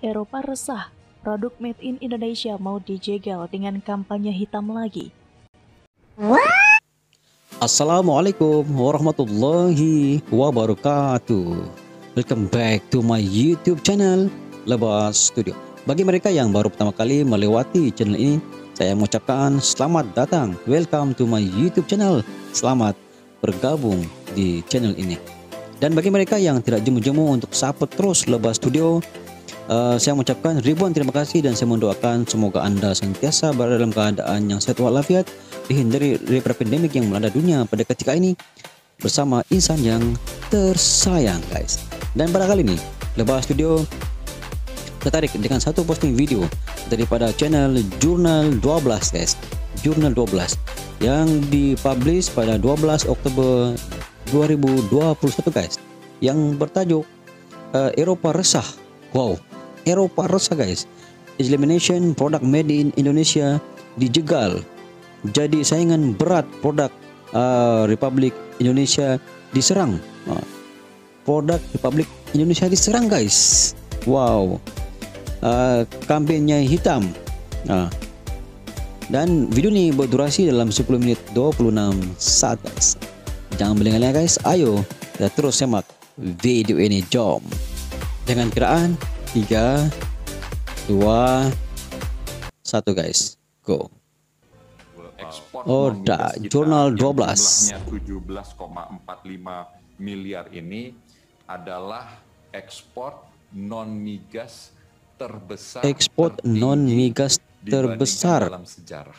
Eropa resah, produk made in Indonesia mau dijegal dengan kampanye hitam lagi. Assalamualaikum warahmatullahi wabarakatuh. Welcome back to my YouTube channel Lebas Studio. Bagi mereka yang baru pertama kali melewati channel ini, saya mengucapkan selamat datang. Welcome to my YouTube channel. Selamat bergabung di channel ini. Dan bagi mereka yang tidak jemu-jemu untuk support terus Lebas Studio, saya mengucapkan ribuan terima kasih dan saya mendoakan semoga Anda senantiasa berada dalam keadaan yang sehat walafiat, dihindari dari pandemik yang melanda dunia pada ketika ini bersama insan yang tersayang, guys. Dan pada kali ini Lebas Studio tertarik dengan satu posting video daripada channel Jurnal 12, guys. Jurnal 12 yang dipublish pada 12 Oktober 2021, guys, yang bertajuk Eropa resah. Wow, Eropa resah, guys. Elimination produk made in Indonesia dijegal. Jadi saingan berat produk Republik Indonesia diserang. Produk Republik Indonesia diserang, guys. Wow. Kampanye hitam. Dan video ini berdurasi dalam 10 menit 26 saat, guys. Jangan berlengah-lengah, guys. Ayo kita terus semak video ini. Jom. Dengan kiraan 3, 2, 1, guys. Go. Jurnal 12. Jumlahnya 17,45 miliar ini adalah ekspor non-migas terbesar. Ekspor non-migas terbesar dalam sejarah.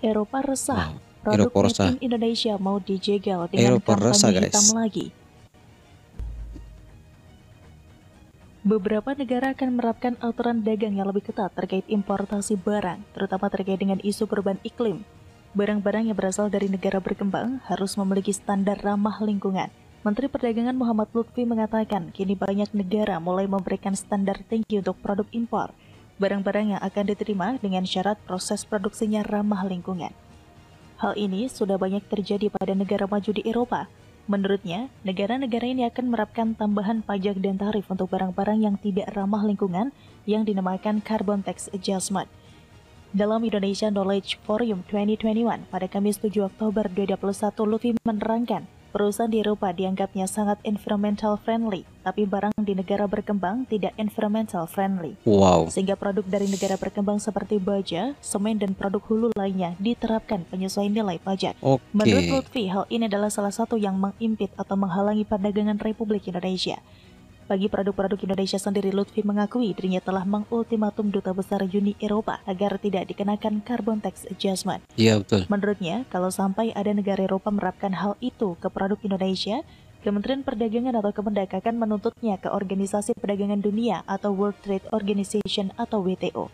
Eropa resah, produk Eropa made resah. in Indonesia mau dijegal dengan Eropa resah, kampanye guys. hitam lagi. Beberapa negara akan menerapkan aturan dagang yang lebih ketat terkait importasi barang, terutama terkait dengan isu perubahan iklim. Barang-barang yang berasal dari negara berkembang harus memiliki standar ramah lingkungan. Menteri Perdagangan Muhammad Lutfi mengatakan kini banyak negara mulai memberikan standar tinggi untuk produk impor. Barang-barang yang akan diterima dengan syarat proses produksinya ramah lingkungan. Hal ini sudah banyak terjadi pada negara maju di Eropa. Menurutnya, negara-negara ini akan menerapkan tambahan pajak dan tarif untuk barang-barang yang tidak ramah lingkungan yang dinamakan Carbon Tax Adjustment. Dalam Indonesia Knowledge Forum 2021 pada Kamis 7 Oktober 2021, Lutfi menerangkan perusahaan di Eropa dianggapnya sangat environmental friendly, tapi barang di negara berkembang tidak environmental friendly. Wow. Sehingga produk dari negara berkembang seperti baja, semen, dan produk hulu lainnya diterapkan penyesuaian nilai pajak. Menurut Lutfi, hal ini adalah salah satu yang mengimpit atau menghalangi perdagangan Republik Indonesia. Bagi produk-produk Indonesia sendiri, Lutfi mengakui dirinya telah mengultimatum Duta Besar Uni Eropa agar tidak dikenakan Carbon Tax Adjustment. Iya, betul. Menurutnya, kalau sampai ada negara Eropa menerapkan hal itu ke produk Indonesia, Kementerian Perdagangan atau Kemendak akan menuntutnya ke Organisasi Perdagangan Dunia atau World Trade Organization atau WTO.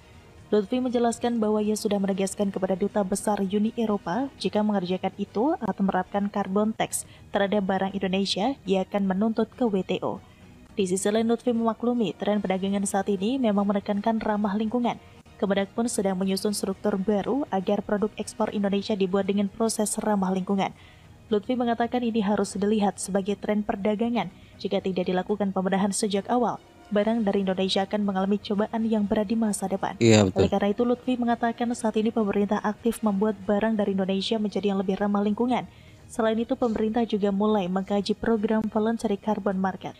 Lutfi menjelaskan bahwa ia sudah menegaskan kepada Duta Besar Uni Eropa jika mengerjakan itu atau menerapkan carbon tax terhadap barang Indonesia, ia akan menuntut ke WTO. Di sisi lain, Lutfi memaklumi tren perdagangan saat ini memang menekankan ramah lingkungan. Kemendak pun sedang menyusun struktur baru agar produk ekspor Indonesia dibuat dengan proses ramah lingkungan. Lutfi mengatakan ini harus dilihat sebagai tren perdagangan. Jika tidak dilakukan pembenahan sejak awal, barang dari Indonesia akan mengalami cobaan yang berat di masa depan. Iya, betul. Oleh karena itu, Lutfi mengatakan saat ini pemerintah aktif membuat barang dari Indonesia menjadi yang lebih ramah lingkungan. Selain itu, pemerintah juga mulai mengkaji program voluntary carbon market.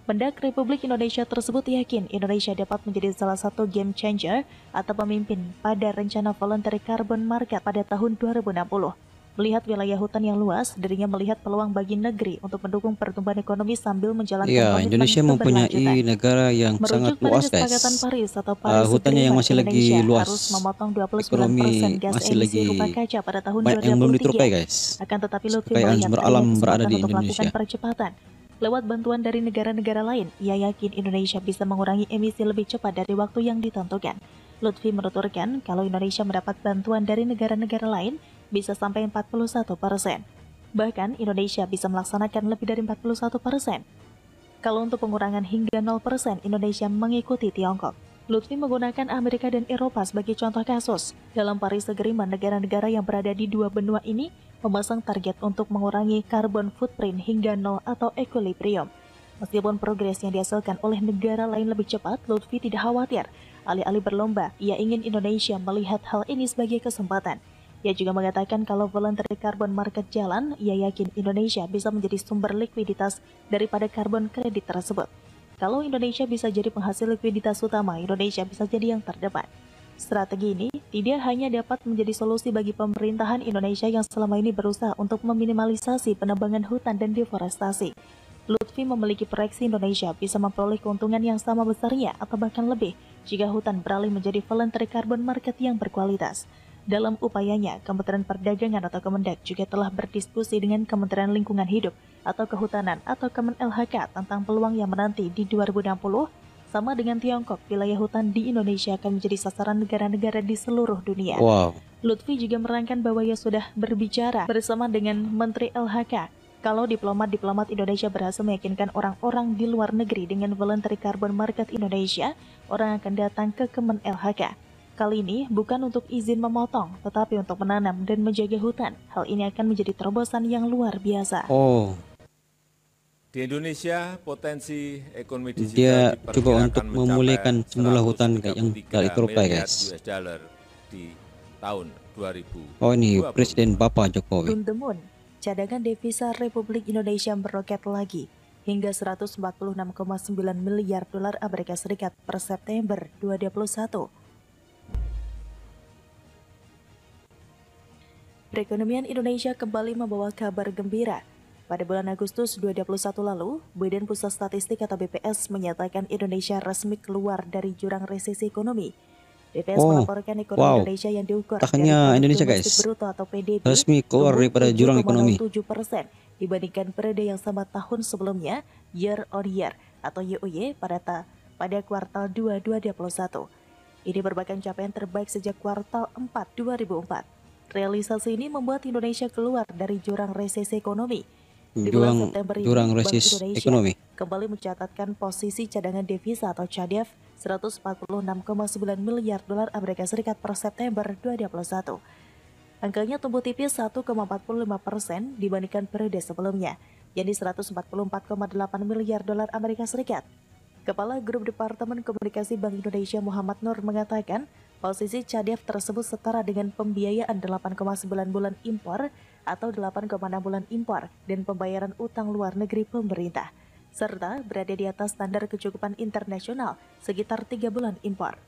Mendak Republik Indonesia tersebut yakin Indonesia dapat menjadi salah satu game changer atau pemimpin pada rencana voluntary carbon market pada tahun 2060. Melihat wilayah hutan yang luas, dirinya melihat peluang bagi negeri untuk mendukung pertumbuhan ekonomi sambil menjalankan komitmen Indonesia mempunyai negara yang sangat luas, guys. Paris atau Paris Hutannya yang masih lagi luas. harus memotong 29% Ekonomi gas masih emisi lagi rumah kaca pada tahun banyak yang belum diterukai, 2023. guys. Akan tetapi Lutfi Kekayaan melihat sumber alam berada di untuk melakukan Indonesia. percepatan. Lewat bantuan dari negara-negara lain, ia yakin Indonesia bisa mengurangi emisi lebih cepat dari waktu yang ditentukan. Lutfi menuturkan kalau Indonesia mendapat bantuan dari negara-negara lain bisa sampai 41%. Bahkan Indonesia bisa melaksanakan lebih dari 41%. Kalau untuk pengurangan hingga 0%, Indonesia mengikuti Tiongkok. Lutfi menggunakan Amerika dan Eropa sebagai contoh kasus. Dalam Paris Agreement, negara-negara yang berada di dua benua ini memasang target untuk mengurangi carbon footprint hingga 0 atau equilibrium. Meskipun progres yang dihasilkan oleh negara lain lebih cepat, Lutfi tidak khawatir. Alih-alih berlomba, ia ingin Indonesia melihat hal ini sebagai kesempatan. Ia juga mengatakan kalau voluntary carbon market jalan, ia yakin Indonesia bisa menjadi sumber likuiditas daripada karbon kredit tersebut. Kalau Indonesia bisa jadi penghasil likuiditas utama, Indonesia bisa jadi yang terdepan. Strategi ini tidak hanya dapat menjadi solusi bagi pemerintahan Indonesia yang selama ini berusaha untuk meminimalisasi penebangan hutan dan deforestasi. Lutfi memiliki proyeksi Indonesia bisa memperoleh keuntungan yang sama besarnya atau bahkan lebih jika hutan beralih menjadi voluntary carbon market yang berkualitas. Dalam upayanya, Kementerian Perdagangan atau Kemendak juga telah berdiskusi dengan Kementerian Lingkungan Hidup atau Kehutanan atau Kemen-LHK tentang peluang yang menanti di 2060. Sama dengan Tiongkok, wilayah hutan di Indonesia akan menjadi sasaran negara-negara di seluruh dunia. Wow. Lutfi juga menerangkan bahwa ia sudah berbicara bersama dengan Menteri LHK. Kalau diplomat Indonesia berhasil meyakinkan orang-orang di luar negeri dengan voluntary carbon market Indonesia, orang akan datang ke Kemen-LHK. Kali ini bukan untuk izin memotong, tetapi untuk menanam dan menjaga hutan. Hal ini akan menjadi terobosan yang luar biasa. Oh, Di Indonesia, potensi ekonomi digital dia diperkirakan coba untuk memulihkan semula hutan yang gak dikerupai, guys. $133 di tahun 2000. Oh, ini Presiden Bapak Jokowi. On the moon, cadangan devisa Republik Indonesia meroket lagi hingga 146,9 miliar dolar Amerika Serikat per September 2021. Perekonomian Indonesia kembali membawa kabar gembira. Pada bulan Agustus 2021 lalu, Badan Pusat Statistik atau BPS menyatakan Indonesia resmi keluar dari jurang resesi ekonomi. BPS melaporkan ekonomi Indonesia yang diukur tak hanya Indonesia, guys, bruto atau PDB resmi keluar daripada jurang ekonomi 7% dibandingkan periode yang sama tahun sebelumnya, year on year atau YOY pada kuartal 2 2021. Ini merupakan capaian terbaik sejak kuartal 4 2004. Realisasi ini membuat Indonesia keluar dari jurang resesi ekonomi. Di bulan September ini, jurang Bank resesi Indonesia ekonomi kembali mencatatkan posisi cadangan devisa atau CADEV 146,9 miliar dolar Amerika Serikat per September 2021. Angkanya tumbuh tipis 1,45% dibandingkan periode sebelumnya, yakni 144,8 miliar dolar Amerika Serikat. Kepala Grup Departemen Komunikasi Bank Indonesia Muhammad Nur mengatakan, posisi CADEV tersebut setara dengan pembiayaan 8,9 bulan impor atau 8,6 bulan impor dan pembayaran utang luar negeri pemerintah, serta berada di atas standar kecukupan internasional sekitar 3 bulan impor.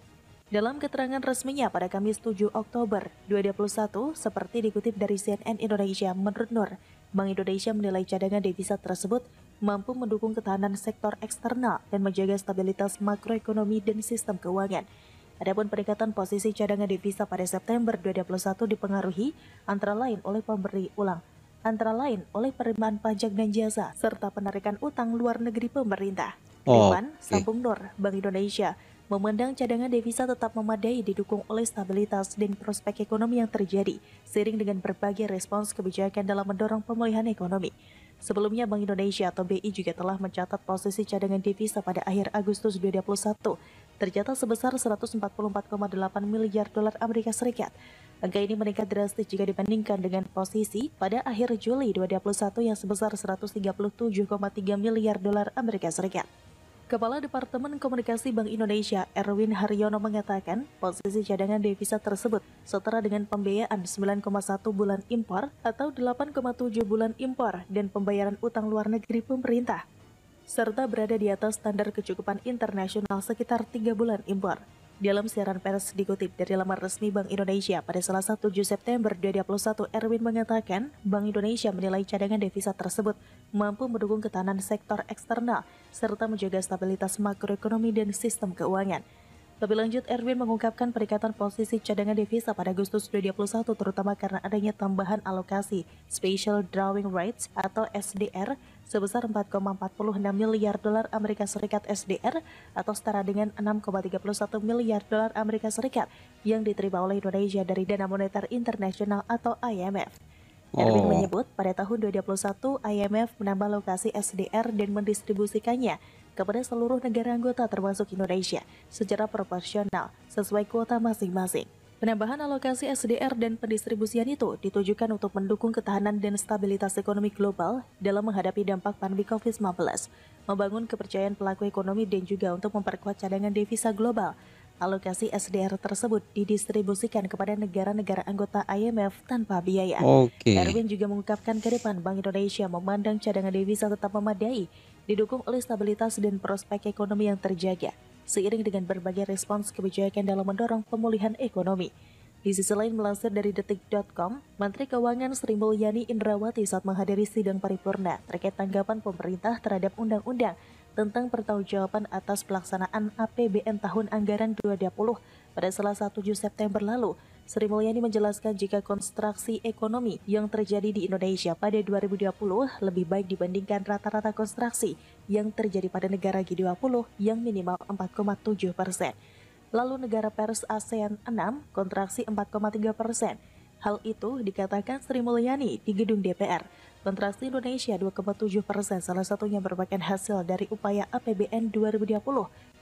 Dalam keterangan resminya pada Kamis 7 Oktober 2021, seperti dikutip dari CNN Indonesia, menurut Nur, Bank Indonesia menilai cadangan devisa tersebut mampu mendukung ketahanan sektor eksternal dan menjaga stabilitas makroekonomi dan sistem keuangan. Adapun peningkatan posisi cadangan devisa pada September 2021 dipengaruhi antara lain oleh penerimaan pajak dan jasa serta penarikan utang luar negeri pemerintah. Sambung Nur, Bank Indonesia memandang cadangan devisa tetap memadai didukung oleh stabilitas dan prospek ekonomi yang terjadi seiring dengan berbagai respons kebijakan dalam mendorong pemulihan ekonomi. Sebelumnya, Bank Indonesia atau BI juga telah mencatat posisi cadangan devisa pada akhir Agustus 2021 tercatat sebesar 144,8 miliar dolar Amerika Serikat. Angka ini meningkat drastis jika dibandingkan dengan posisi pada akhir Juli 2021 yang sebesar 137,3 miliar dolar Amerika Serikat. Kepala Departemen Komunikasi Bank Indonesia, Erwin Haryono mengatakan, posisi cadangan devisa tersebut setara dengan pembiayaan 9,1 bulan impor atau 8,7 bulan impor dan pembayaran utang luar negeri pemerintah, serta berada di atas standar kecukupan internasional sekitar 3 bulan impor. Dalam siaran pers dikutip dari laman resmi Bank Indonesia pada Selasa 7 September 2021, Erwin mengatakan Bank Indonesia menilai cadangan devisa tersebut mampu mendukung ketahanan sektor eksternal serta menjaga stabilitas makroekonomi dan sistem keuangan. Lebih lanjut, Erwin mengungkapkan peningkatan posisi cadangan devisa pada Agustus 2021 terutama karena adanya tambahan alokasi Special Drawing Rights atau SDR sebesar 4,46 miliar dolar Amerika Serikat SDR atau setara dengan 6,31 miliar dolar Amerika Serikat yang diterima oleh Indonesia dari Dana Moneter Internasional atau IMF. Erwin menyebut pada tahun 2021 IMF menambah alokasi SDR dan mendistribusikannya kepada seluruh negara anggota termasuk Indonesia secara proporsional sesuai kuota masing-masing. Penambahan alokasi SDR dan pendistribusian itu ditujukan untuk mendukung ketahanan dan stabilitas ekonomi global dalam menghadapi dampak pandemi COVID-19, membangun kepercayaan pelaku ekonomi dan juga untuk memperkuat cadangan devisa global. Alokasi SDR tersebut didistribusikan kepada negara-negara anggota IMF tanpa biaya. Erwin juga mengungkapkan ke depan Bank Indonesia memandang cadangan devisa tetap memadai, didukung oleh stabilitas dan prospek ekonomi yang terjaga, seiring dengan berbagai respons kebijakan dalam mendorong pemulihan ekonomi. Di sisi lain, melansir dari detik.com, Menteri Keuangan Sri Mulyani Indrawati saat menghadiri sidang paripurna terkait tanggapan pemerintah terhadap undang-undang tentang pertanggungjawaban atas pelaksanaan APBN tahun anggaran 2020 pada Selasa 7 September lalu. Sri Mulyani menjelaskan jika konstruksi ekonomi yang terjadi di Indonesia pada 2020 lebih baik dibandingkan rata-rata konstruksi yang terjadi pada negara G20 yang minimal 4,7%. Lalu negara pers ASEAN 6 kontraksi 4,3%. Hal itu dikatakan Sri Mulyani di gedung DPR. Kontraksi Indonesia 2,7%, salah satunya merupakan hasil dari upaya APBN 2020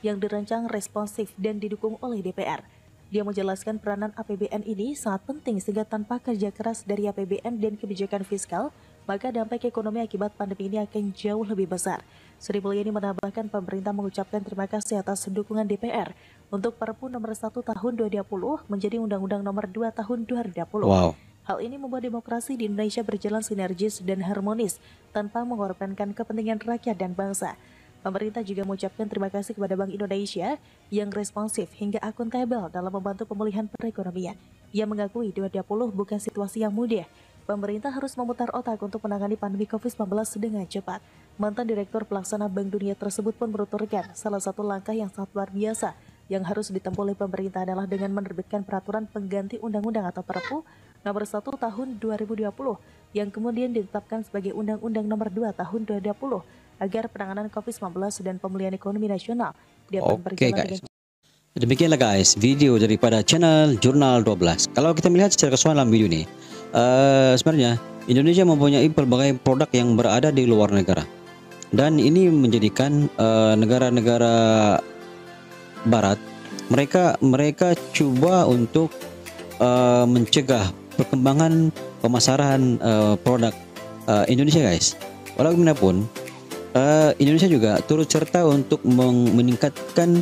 yang dirancang responsif dan didukung oleh DPR. Dia menjelaskan peranan APBN ini sangat penting sehingga tanpa kerja keras dari APBN dan kebijakan fiskal, maka dampak ekonomi akibat pandemi ini akan jauh lebih besar. Sri Mulyani menambahkan pemerintah mengucapkan terima kasih atas dukungan DPR untuk Perpu nomor 1 tahun 2020 menjadi Undang-Undang nomor 2 tahun 2020. Hal ini membuat demokrasi di Indonesia berjalan sinergis dan harmonis tanpa mengorbankan kepentingan rakyat dan bangsa. Pemerintah juga mengucapkan terima kasih kepada Bank Indonesia yang responsif hingga akuntabel dalam membantu pemulihan perekonomian. Ia mengakui 2020 bukan situasi yang mudah. Pemerintah harus memutar otak untuk menangani pandemi COVID-19 dengan cepat. Mantan Direktur Pelaksana Bank Dunia tersebut pun menuturkan salah satu langkah yang sangat luar biasa yang harus ditempuh oleh pemerintah adalah dengan menerbitkan peraturan pengganti undang-undang atau Perpu nomor 1 tahun 2020 yang kemudian ditetapkan sebagai Undang-Undang nomor 2 tahun 2020 agar penanganan COVID-19 dan pemulihan ekonomi nasional dapat berjalan dengan. Demikianlah guys video daripada channel Jurnal 12. Kalau kita melihat secara keseluruhan dalam video ini, sebenarnya Indonesia mempunyai berbagai produk yang berada di luar negara, dan ini menjadikan negara-negara Barat mereka coba untuk mencegah perkembangan pemasaran produk Indonesia guys. Walaupun Indonesia juga turut serta untuk meningkatkan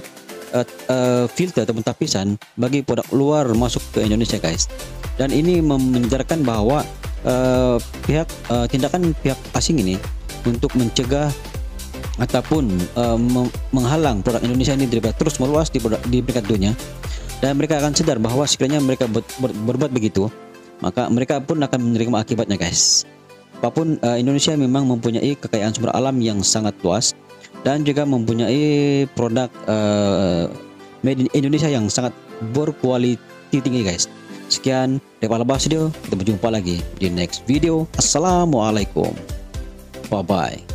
filter ataupun tapisan bagi produk luar masuk ke Indonesia guys. Dan ini menjelaskan bahwa tindakan pihak asing ini untuk mencegah ataupun menghalang produk Indonesia ini terus meluas di peringkat dunia, dan mereka akan sadar bahwa sekiranya mereka berbuat begitu, maka mereka pun akan menerima akibatnya guys. Apapun Indonesia memang mempunyai kekayaan sumber alam yang sangat luas dan juga mempunyai produk made in Indonesia yang sangat berkualitas tinggi guys. Sekian dari Palabas Studio, kita berjumpa lagi di next video. Assalamualaikum, bye bye.